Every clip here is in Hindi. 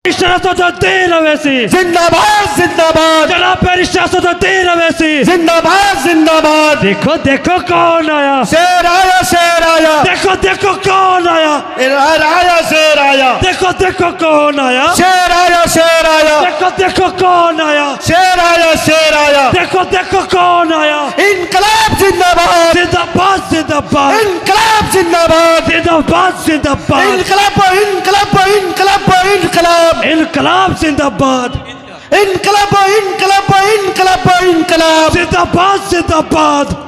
रियासतुद्दीन अवैसी जिंदाबाद जिंदाबाद, जनाब रियासतुद्दीन अवैसी जिंदाबाद जिंदाबाद। देखो देखो कौन आया, शेर आया शेर आया, देखो देखो कौन आया, आया शेर आया, देखो देखो कौन आया, शेर आया शेर आया, देखो देखो कौन आया, शेर आया शेर आया। देखो देखो कौन आया। इनकलाब जिंदाबाद, जिंदाबाद जिंदाबाद, इनकलाब जिंदाबाद, जिंदाबाद जिंदाबाद, इनकलाब इनकलाब इनकलाब इनकलाब, इनकलाब जिंदाबाद, इनकलाब इनकलाब इनकलाब इनकलाब। जिंदाबाद जिंदाबाद।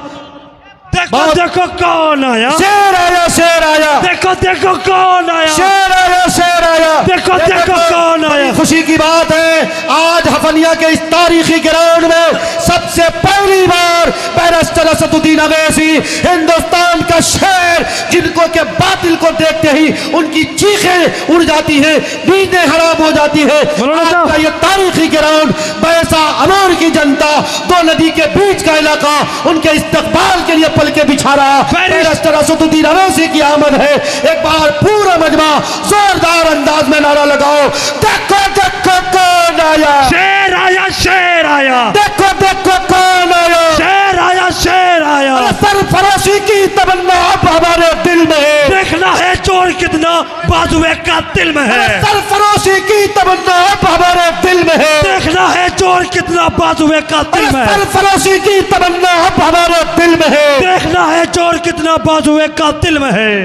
देखो देखो कौन आया, शेर आया शेर आया, देखो देखो कौन आया, शेर आया शेर आया। देखो देखो कौन आया। खुशी की बात है, आज हफनिया के इस तारीखी ग्राउंड में सबसे पहली बार बैरिस्टर असदुद्दीन अवैसी, हिंदुस्तान का शेर, जिनको के बातिल को देखते ही उनकी चीखें उड़ जाती हैं, नींदें हराम हो जाती है। आज का ये तारीखी ग्राउंड बैसा अमर की जनता, दो नदी के बीच का इलाका, उनके इस्तकबाल के लिए पल के बिछा रहा। बैरिस्टर असदुद्दीन अवैसी की आमद है। एक बार पूरा मजमा जोरदार अंदाज में नारा लगाओ, देखो देखो कौन आया, शेर आया, शेर आया, देखो देखो कौन आया, शेर आया, शेर आया। सरफरोशी की तमन्ना अब हमारे दिल में है, देखना है चोर कितना बाजुए का दिल में है, सरफरोशी की तमन्ना अब हमारे दिल में है, देखना है चोर कितना बाजुए का दिल में है, सरफरोशी की तमन्ना अब हमारे दिल में है, देखना है चोर कितना बाजुए का दिल में है।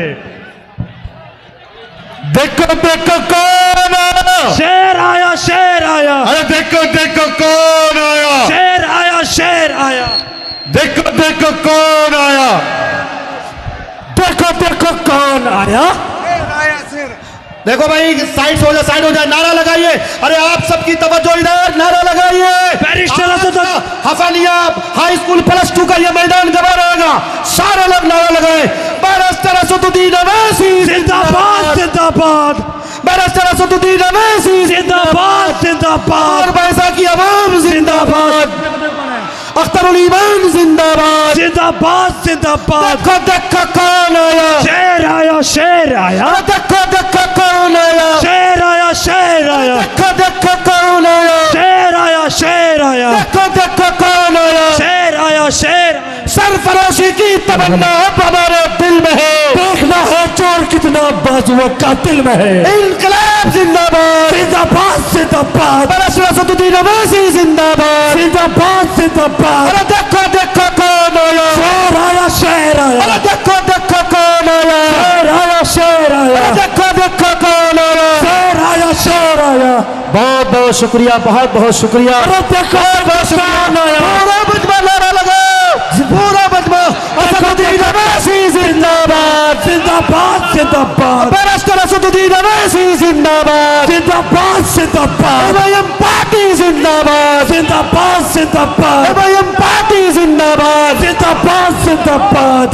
देखो देखो कौन आया, शेर आया, शेर आया, अरे देखो देखो कौन आया, शेर आया, शेर आया, देखो देखो कौन आया, देखो देखो कौन आया। देखो भाई साइड हो जाए, साइड हो जाए, नारा लगाइए। अरे आप सबकी तवज्जो इधर, नारा लगाइए। बैरिस्टर असदुद्दीन हफनिया हाई स्कूल +2 का ये मैदान जमा रहेगा, सारे लोग नारा लगाए, बैरिस्टर असदुद्दीन अवैसी जिंदाबाद जिंदाबाद, बैरिस्टर असदुद्दीन अवैसी जिंदाबाद जिंदाबाद, और बैसा की आवाम जिंदाबाद, अख्तरुल ईमान जिंदाबाद, जिंदाबाद जिंदाबाद। देखो देखो कौन आया, शेर आया, शेर आया, देखो देखो कौन आया, शेर आया, शेर आया, देखो देखो कौन आया, शेर आया, शेर आया, देखो देखो कौन आया। शेर आया, शेर आया। सरफरोशी की तमन्ना अब हमारे दिल में है, देखना है चोर कितना बाजुए का दिल में है, इनकलाब जिंदाबाद, जिंदाबाद जिंदाबाद, बैरिस्टर असदुद्दीन अवैसी जिंदाबाद, जिंदाबाद जिंदाबाद। अरे देखो देखो कौन आया, शेर आया, शेर आया, अरे देखो देखो कौन आया, शेर आया, शेर आया, अरे देखो देखो कौन आया। शेर आया, शेर आया। बहुत बहुत शुक्रिया, बहुत बहुत शुक्रिया, अरे देखो बहुत शुक्रिया। पूरा मजमा नारा लगाओ, पूरा मजमा असदुद्दीन अवैसी जिंदाबाद, जिंदाबाद जिंदाबाद, बैरिस्टर असदुद्दीन अवैसी जिंदाबाद, जिंदाबाद जिंदाबाद, एमआईएम पार्टी जिंदाबाद, जिंदाबाद जिंदाबाद, एमआईएम पार्टी जिंदाबाद। जिंदाबाद जिंदाबाद।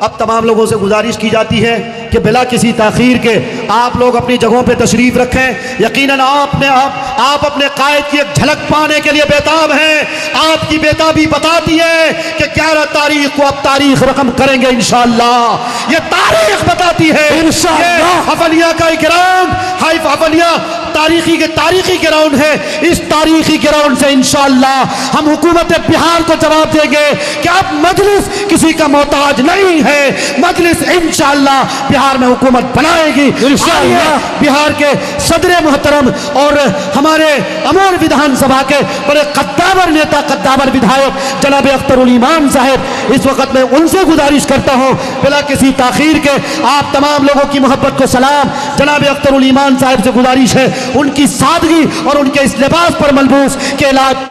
अब तमाम लोगों से गुजारिश की जाती है कि बिला किसी ताखीर के आप लोग अपनी जगहों पे तशरीफ रखें। यकीनन आप अपने कायद की एक झलक पाने के लिए बेताब हैं। आपकी बेताबी बताती है कि 11 तारीख को अब तारीख रकम करेंगे इंशाअल्लाह। ये तारीख बताती है इंशाअल्लाह। हफनिया का एक ग्राउंड हाई हफनिया तारीखी ग्राउंड है। इस तारीखी ग्राउंड से इंशाअल्लाह हम हुकूमत बिहार को जवाब देंगे कि अब मजलिस किसी का मोहताज नहीं है। मजलिस इंशाअल्लाह बिहार में हुकूमत बनाएगी इंशाअल्लाह। बिहार के सदर मोहतरम और हमारे अमर विधानसभा के बड़े कद्दावर नेता, कद्दावर विधायक जनाब अख्तरुल ईमान साहब, इस वक्त मैं उनसे गुजारिश करता हूँ बिला किसी ताखीर के आप तमाम लोगों की मोहब्बत को सलाम। जनाब अख्तरुल ईमान साहब से गुजारिश है उनकी सादगी और उनके इस लिबास पर मलबूस के इलाज